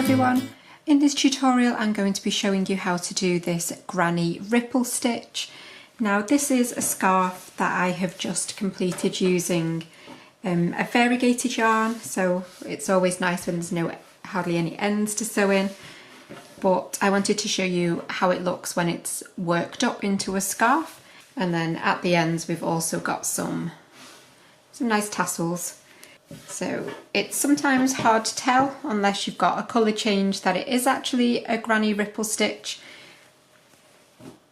everyone! In this tutorial I'm going to be showing you how to do this granny ripple stitch. Now this is a scarf that I have just completed using a variegated yarn, so it's always nice when there's hardly any ends to sew in, but I wanted to show you how it looks when it's worked up into a scarf, and then at the ends we've also got some nice tassels. So it's sometimes hard to tell unless you've got a colour change that it is actually a granny ripple stitch.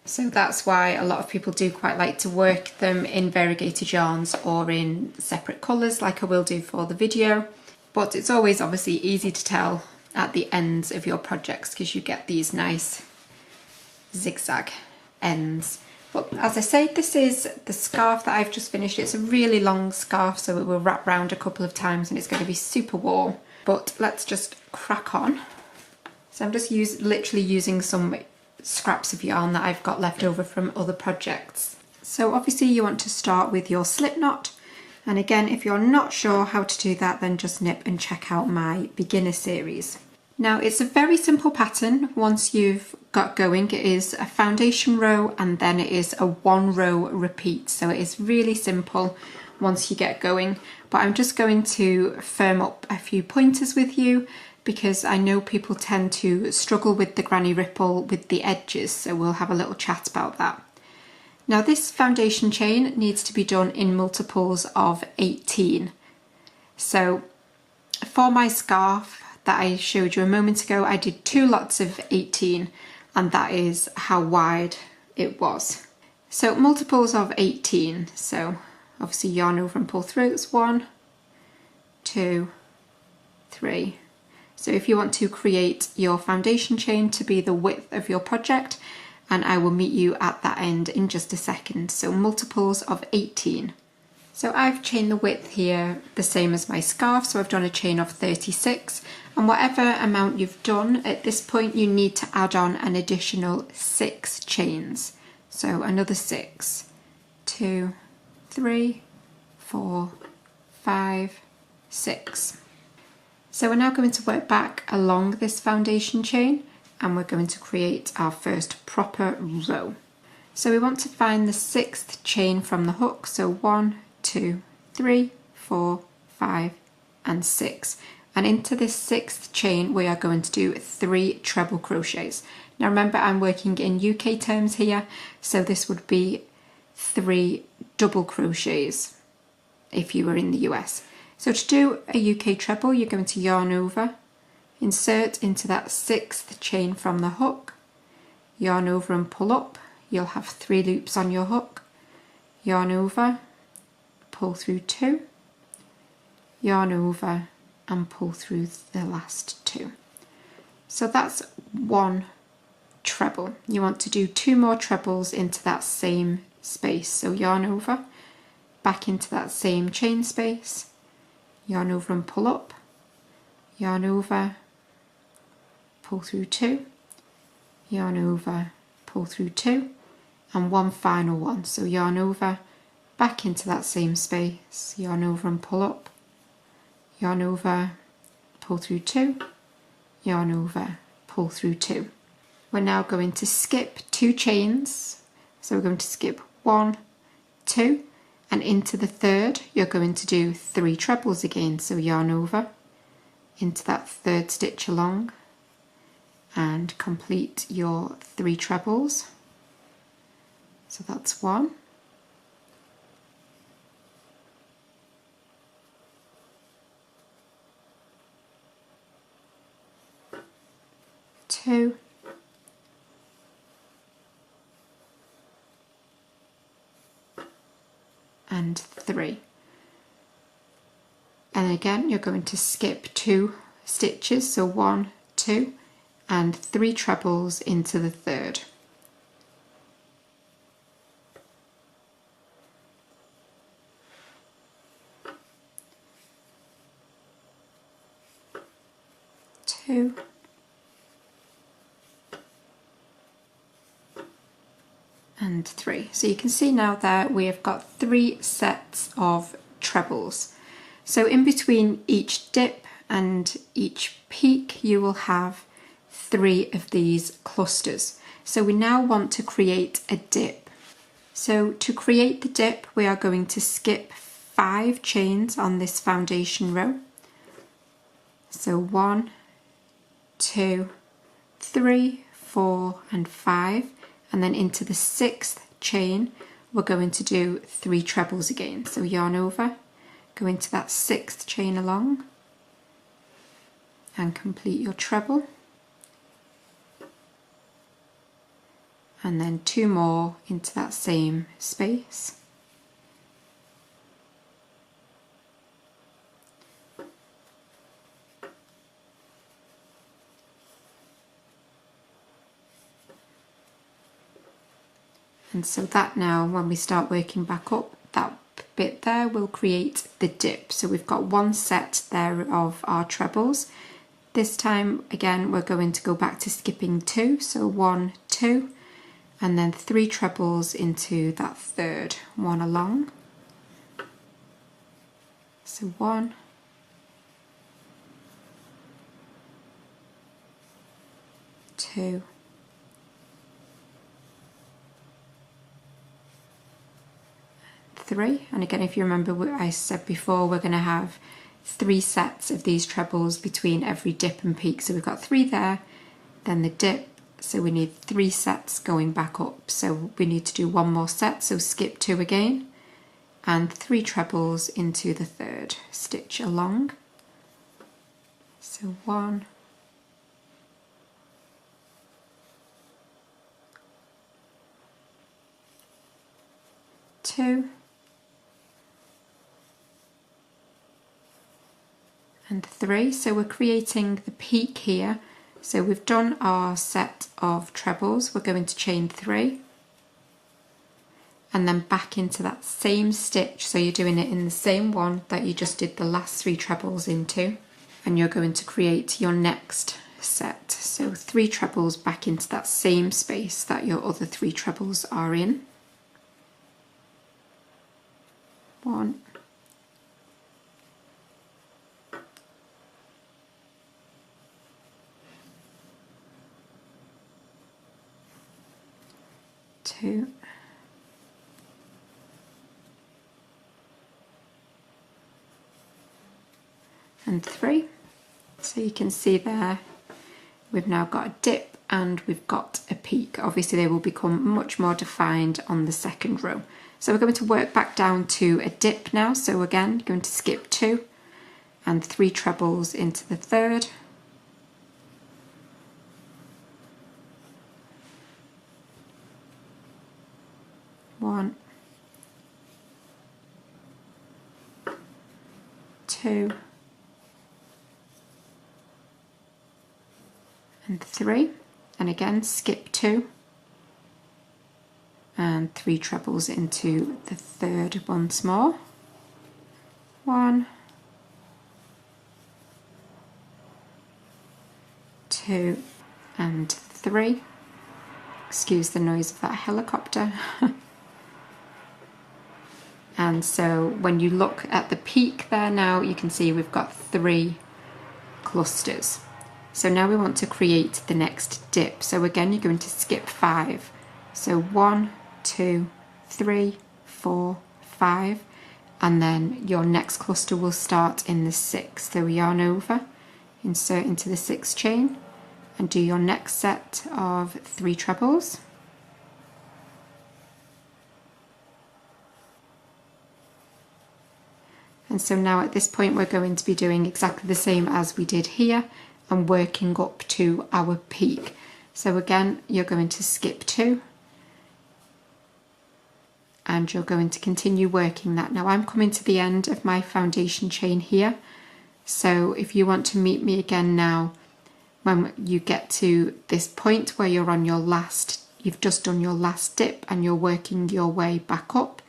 So that's why a lot of people do quite like to work them in variegated yarns or in separate colours like I will do for the video. But it's always obviously easy to tell at the ends of your projects because you get these nice zigzag ends. But as I say, this is the scarf that I've just finished. It's a really long scarf, so it will wrap round a couple of times and it's going to be super warm. But let's just crack on. So I'm just literally using some scraps of yarn that I've got left over from other projects. So obviously you want to start with your slip knot. And again, if you're not sure how to do that, then just nip and check out my beginner series. Now it's a very simple pattern once you've got going. It is a foundation row and then it is a 1 row repeat. So it is really simple once you get going. But I'm just going to firm up a few pointers with you because I know people tend to struggle with the granny ripple with the edges. So we'll have a little chat about that. Now this foundation chain needs to be done in multiples of 18. So for my scarf that I showed you a moment ago, I did 2 lots of 18 and that is how wide it was. So multiples of 18, so obviously yarn over and pull through, it's 1, 2, 3. So if you want to create your foundation chain to be the width of your project, and I will meet you at that end in just a second, so multiples of 18. So I've chained the width here the same as my scarf, so I've done a chain of 36, and whatever amount you've done at this point you need to add on an additional 6 chains. So another 6, 2, 3, 4, 5, 6. So we're now going to work back along this foundation chain and we're going to create our first proper row. So we want to find the 6th chain from the hook, so 1, 2, 3, 4, 5 and 6, and into this 6th chain we are going to do 3 treble crochets. Now remember, I'm working in UK terms here, so this would be 3 double crochets if you were in the US. So to do a UK treble you're going to yarn over, insert into that 6th chain from the hook, yarn over and pull up. You'll have 3 loops on your hook, yarn over, pull through 2, yarn over and pull through the last 2. So that's 1 treble. You want to do 2 more trebles into that same space. So yarn over, back into that same chain space, yarn over and pull up, yarn over, pull through 2, yarn over, pull through 2, and 1 final one. So yarn over, back into that same space, yarn over and pull up, yarn over, pull through 2, yarn over, pull through 2. We're now going to skip 2 chains, so we're going to skip 1, 2, and into the 3rd you're going to do 3 trebles again. So yarn over into that 3rd stitch along and complete your 3 trebles. So that's 1, 2, and 3. And again you're going to skip 2 stitches, so 1, 2 and 3 trebles into the 3rd. Two, and 3. So you can see now that we have got 3 sets of trebles. So in between each dip and each peak you will have 3 of these clusters. So we now want to create a dip. So to create the dip, we are going to skip 5 chains on this foundation row. So 1, 2, 3, 4 and 5, and then into the 6th chain we're going to do 3 trebles again. So yarn over, go into that 6th chain along and complete your treble, and then 2 more into that same space. And so that now, when we start working back up, that bit there will create the dip. So we've got 1 set there of our trebles. This time again we're going to go back to skipping 2, so 1, 2, and then 3 trebles into that 3rd one along. So 1, 2, 3, and again, if you remember what I said before, we're going to have 3 sets of these trebles between every dip and peak. So we've got 3 there, then the dip, so we need 3 sets going back up. So we need to do 1 more set, so skip 2 again, and 3 trebles into the 3rd stitch along. So 1, 2, and 3. So we're creating the peak here. So we've done our set of trebles, we're going to chain 3 and then back into that same stitch. So you're doing it in the same one that you just did the last 3 trebles into, and you're going to create your next set. So 3 trebles back into that same space that your other 3 trebles are in. 1, 2, and 3. So you can see there we've now got a dip and we've got a peak. Obviously they will become much more defined on the 2nd row. So we're going to work back down to a dip now. So again, going to skip 2 and 3 trebles into the 3rd. 1, 2, and 3, and again skip 2 and 3 trebles into the 3rd once more. 1, 2, and 3. Excuse the noise of that helicopter. And so when you look at the peak there now, you can see we've got 3 clusters. So now we want to create the next dip. So again, you're going to skip 5. So 1, 2, 3, 4, 5, and then your next cluster will start in the 6th. So yarn over, insert into the 6th chain, and do your next set of 3 trebles. And so now at this point we're going to be doing exactly the same as we did here and working up to our peak. So again, you're going to skip 2 and you're going to continue working that. Now I'm coming to the end of my foundation chain here, so if you want to meet me again now when you get to this point where you're on your last, you've just done your last dip and you're working your way back up,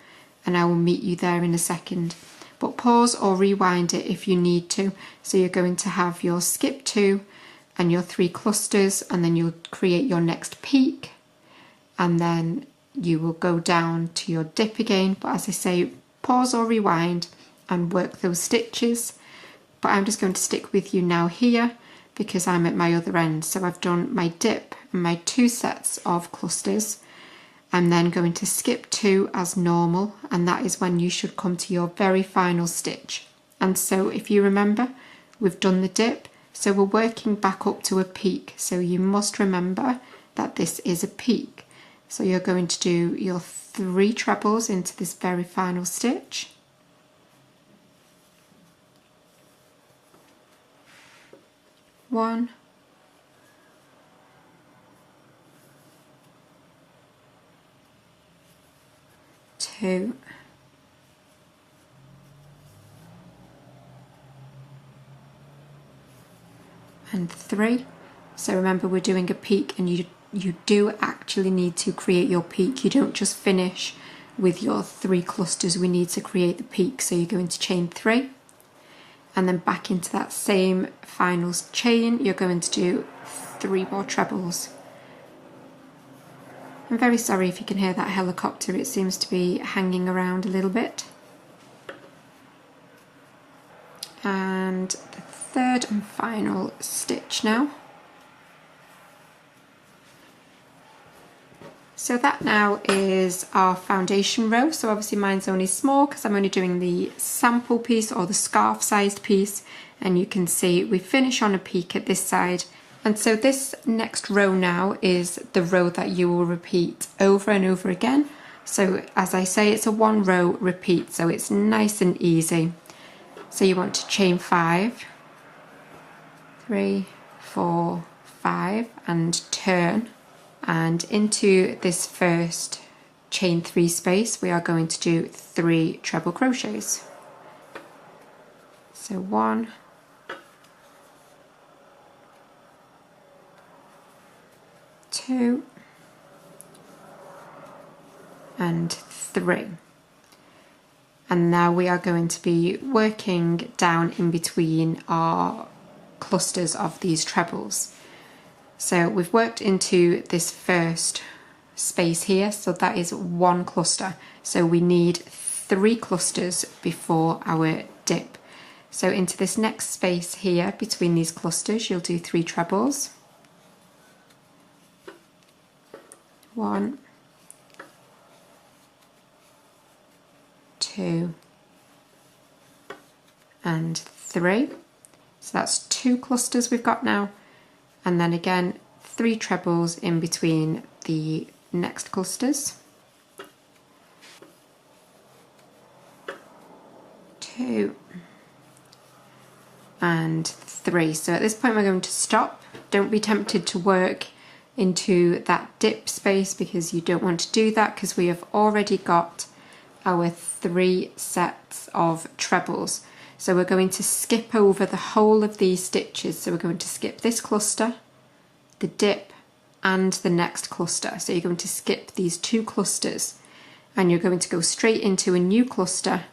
and I will meet you there in a second. But pause or rewind it if you need to. So you're going to have your skip 2 and your 3 clusters, and then you'll create your next peak, and then you will go down to your dip again. But as I say, pause or rewind and work those stitches but I'm just going to stick with you now here because I'm at my other end. So I've done my dip and my 2 sets of clusters. I'm then going to skip 2 as normal, and that is when you should come to your very final stitch. And so if you remember, we've done the dip, so we're working back up to a peak. So you must remember that this is a peak. So you're going to do your 3 trebles into this very final stitch. One, two, and 3. So remember, we're doing a peak, and you do actually need to create your peak. You don't just finish with your 3 clusters. We need to create the peak. So you're going to chain 3, and then back into that same final chain you're going to do 3 more trebles. I'm very sorry if you can hear that helicopter, it seems to be hanging around a little bit. And the 3rd and final stitch now. So that now is our foundation row. So obviously mine's only small because I'm only doing the sample piece or the scarf sized piece, and you can see we finish on a peak at this side. And so this next row now is the row that you will repeat over and over again. So as I say, it's a 1 row repeat, so it's nice and easy. So you want to chain 5, 3, 4, 5, and turn. And into this first chain 3 space, we are going to do 3 treble crochets. So 1, 2, and 3. And now we are going to be working down in between our clusters of these trebles. So we've worked into this first space here, so that is 1 cluster. So we need 3 clusters before our dip. So into this next space here between these clusters, you'll do 3 trebles. 1, 2, and 3. So that's 2 clusters we've got now. And then again 3 trebles in between the next clusters. 2 and 3. So at this point we're going to stop. Don't be tempted to work into that dip space because you don't want to do that, because we have already got our 3 sets of trebles. So we're going to skip over the whole of these stitches. So we're going to skip this cluster, the dip, and the next cluster. So you're going to skip these 2 clusters, and you're going to go straight into a new cluster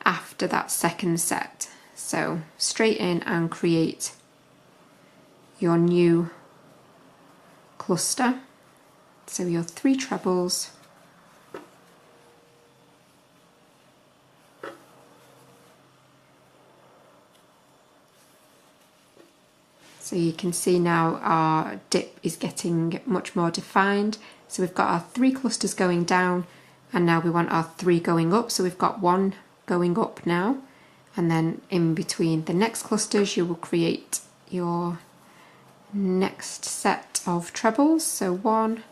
after that second set. So straight in and create your new cluster. So your 3 trebles, so you can see now our dip is getting much more defined. So we've got our 3 clusters going down, and now we want our 3 going up. So we've got 1 going up now, and then in between the next clusters you will create your next set of trebles. So 1,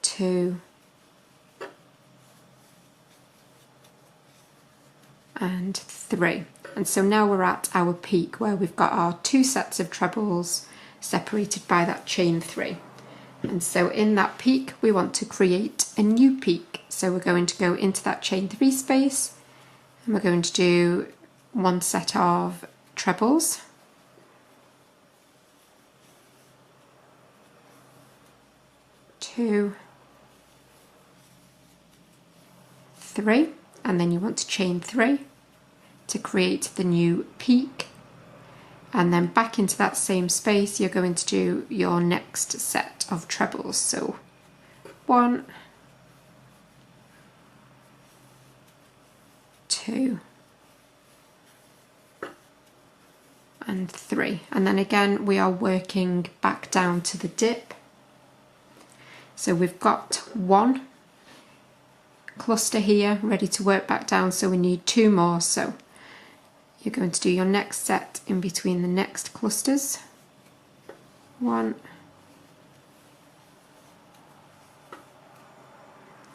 2, and 3. And so now we're at our peak where we've got our 2 sets of trebles separated by that chain 3. And so in that peak we want to create a new peak. So we're going to go into that chain 3 space, and we're going to do 1 set of trebles. 2, 3, and then you want to chain 3 to create the new peak, and then back into that same space you're going to do your next set of trebles. So 1, 2, and 3, and then again we are working back down to the dip. So we've got 1 cluster here ready to work back down, so we need 2 more. So you're going to do your next set in between the next clusters. 1,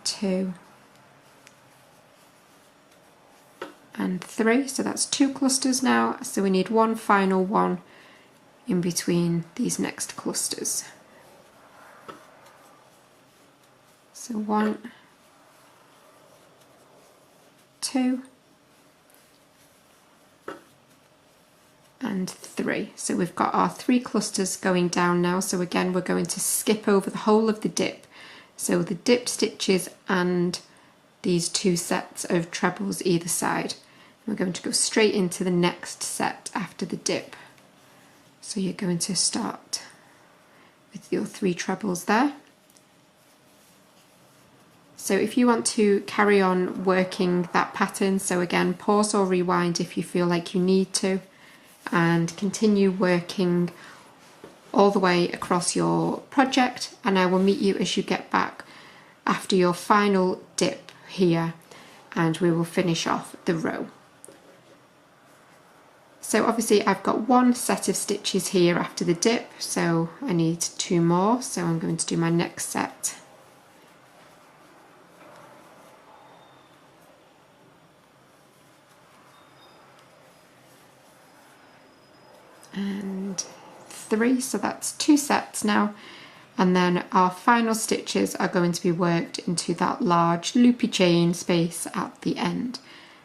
2 and 3, so that's 2 clusters now, so we need 1 final one in between these next clusters. So 1, 2 and 3. So we've got our 3 clusters going down now. So again we're going to skip over the whole of the dip, so the dipped stitches and these 2 sets of trebles either side. We're going to go straight into the next set after the dip. So you're going to start with your 3 trebles there. So if you want to carry on working that pattern, so again pause or rewind if you feel like you need to, and continue working all the way across your project, and I will meet you as you get back after your final dip here, and we will finish off the row. So obviously I've got 1 set of stitches here after the dip, so I need 2 more, so I'm going to do my next set. And 3, so that's 2 sets now, and then our final stitches are going to be worked into that large loopy chain space at the end.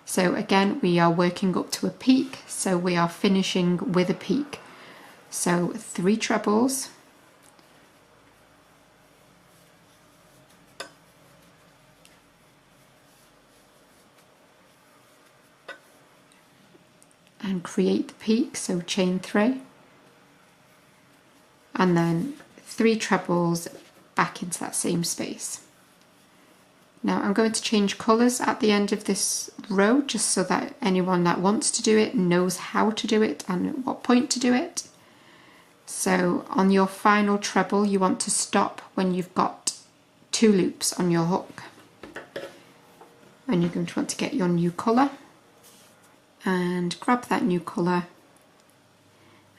So again we are working up to a peak, so we are finishing with a peak. So 3 trebles, and create the peak, so chain 3, and then 3 trebles back into that same space. Now I'm going to change colours at the end of this row, just so that anyone that wants to do it knows how to do it and at what point to do it. So on your final treble you want to stop when you've got 2 loops on your hook, and you're going to want to get your new colour and grab that new colour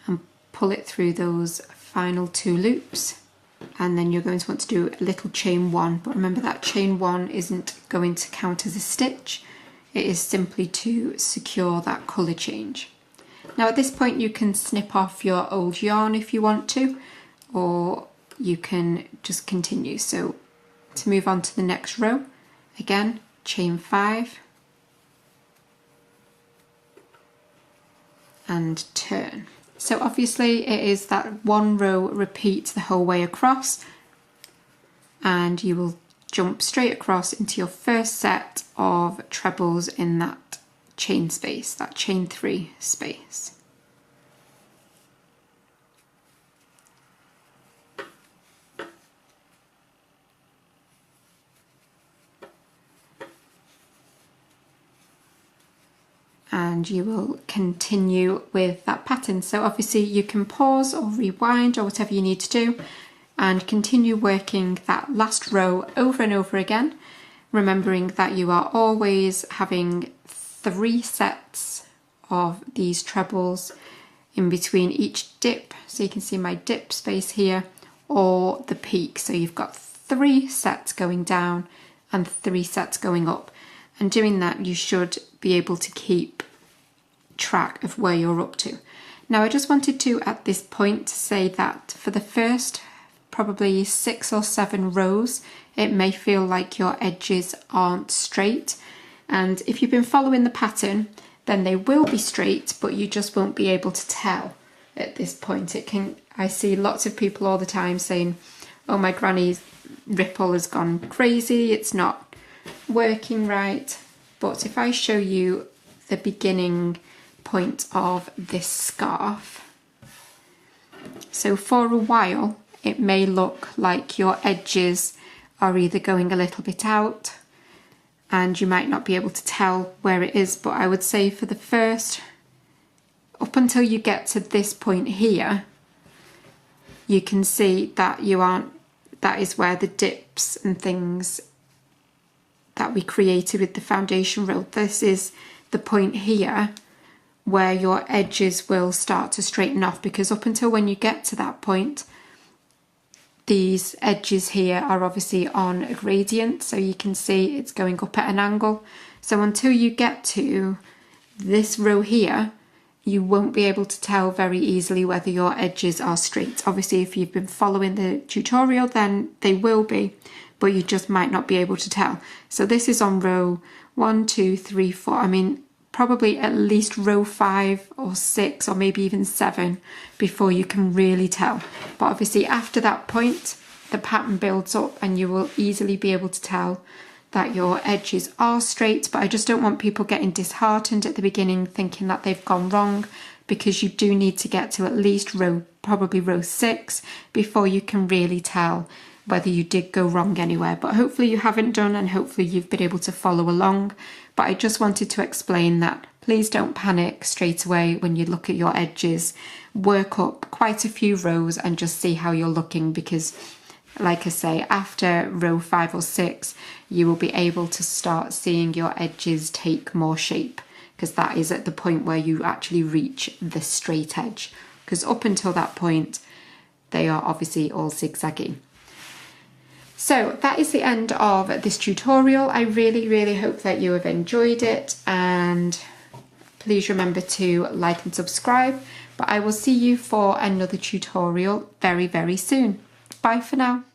and pull it through those final 2 loops, and then you're going to want to do a little chain 1, but remember that chain 1 isn't going to count as a stitch, it is simply to secure that colour change. Now at this point you can snip off your old yarn if you want to, or you can just continue. So to move on to the next row, again chain 5 and turn. So obviously it is that 1 row repeat the whole way across, and you will jump straight across into your first set of trebles in that chain space, that chain 3 space. And you will continue with that pattern. So obviously you can pause or rewind or whatever you need to do and continue working that last row over and over again, remembering that you are always having 3 sets of these trebles in between each dip. So you can see my dip space here, or the peak. So you've got 3 sets going down and 3 sets going up. And doing that you should be able to keep track of where you're up to. Now I just wanted to at this point say that for the first probably 6 or 7 rows it may feel like your edges aren't straight, and if you've been following the pattern then they will be straight, but you just won't be able to tell at this point. I see lots of people all the time saying, oh, my granny's ripple has gone crazy, it's not working right. But if I show you the beginning point of this scarf, so for a while it may look like your edges are either going a little bit out and you might not be able to tell where it is, but I would say for the first up until you get to this point here, you can see that that is where the dips and things that we created with the foundation row. This is the point here where your edges will start to straighten off, because up until when you get to that point, these edges here are obviously on a gradient, so you can see it's going up at an angle. So until you get to this row here, you won't be able to tell very easily whether your edges are straight. Obviously, if you've been following the tutorial, then they will be, but you just might not be able to tell. So this is on row 1, 2, 3, 4. I mean, probably at least row 5 or 6 or maybe even 7 before you can really tell. But obviously after that point, the pattern builds up and you will easily be able to tell that your edges are straight. But I just don't want people getting disheartened at the beginning thinking that they've gone wrong, because you do need to get to at least probably row 6 before you can really tell whether you did go wrong anywhere. But hopefully you haven't done, and hopefully you've been able to follow along. But I just wanted to explain that please don't panic straight away when you look at your edges. Work up quite a few rows and just see how you're looking, because like I say, after row 5 or 6, you will be able to start seeing your edges take more shape, because that is at the point where you actually reach the straight edge, because up until that point, they are obviously all zigzaggy. So that is the end of this tutorial. I really hope that you have enjoyed it, and please remember to like and subscribe. But I will see you for another tutorial very soon. Bye for now.